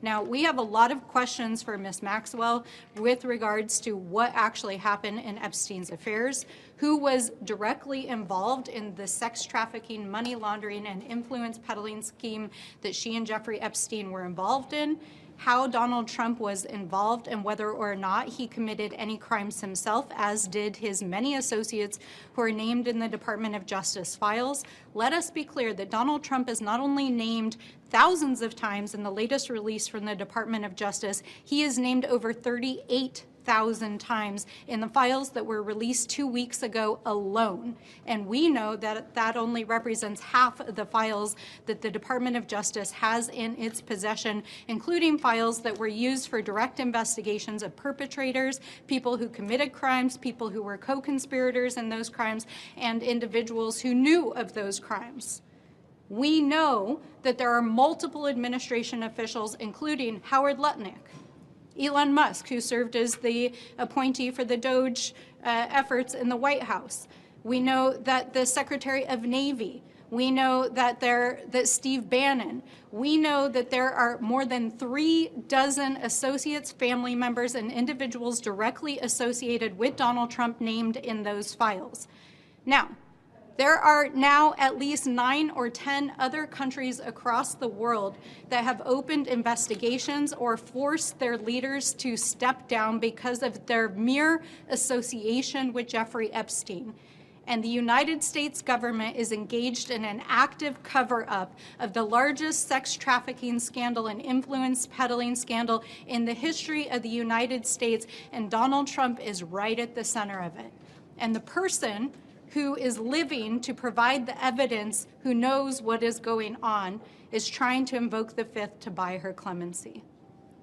Now, we have a lot of questions for Ms. Maxwell with regards to what actually happened in Epstein's affairs, who was directly involved in the sex trafficking, money laundering, and influence peddling scheme that she and Jeffrey Epstein were involved in, how Donald Trump was involved, and whether or not he committed any crimes himself, as did his many associates who are named in the Department of Justice files. Let us be clear that Donald Trump is not only named thousands of times in the latest release from the Department of Justice, he is named over 38,000 times in the files that were released 2 weeks ago alone. And we know that that only represents half of the files that the Department of Justice has in its possession, including files that were used for direct investigations of perpetrators, people who committed crimes, people who were co-conspirators in those crimes, and individuals who knew of those crimes. We know that there are multiple administration officials, including Howard Lutnick, Elon Musk, who served as the appointee for the DOJ efforts in the White House. We know that the Secretary of Navy. We know that Steve Bannon. We know that there are more than 36 associates, family members, and individuals directly associated with Donald Trump named in those files. Now, there are now at least 9 or 10 other countries across the world that have opened investigations or forced their leaders to step down because of their mere association with Jeffrey Epstein. And the United States government is engaged in an active cover-up of the largest sex trafficking scandal and influence peddling scandal in the history of the United States, and Donald Trump is right at the center of it. And the person who is living to provide the evidence, who knows what is going on, is trying to invoke the Fifth to buy her clemency.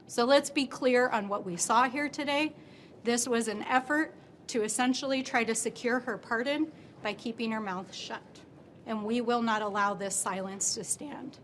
So let's be clear on what we saw here today. This was an effort to essentially try to secure her pardon by keeping her mouth shut. And we will not allow this silence to stand.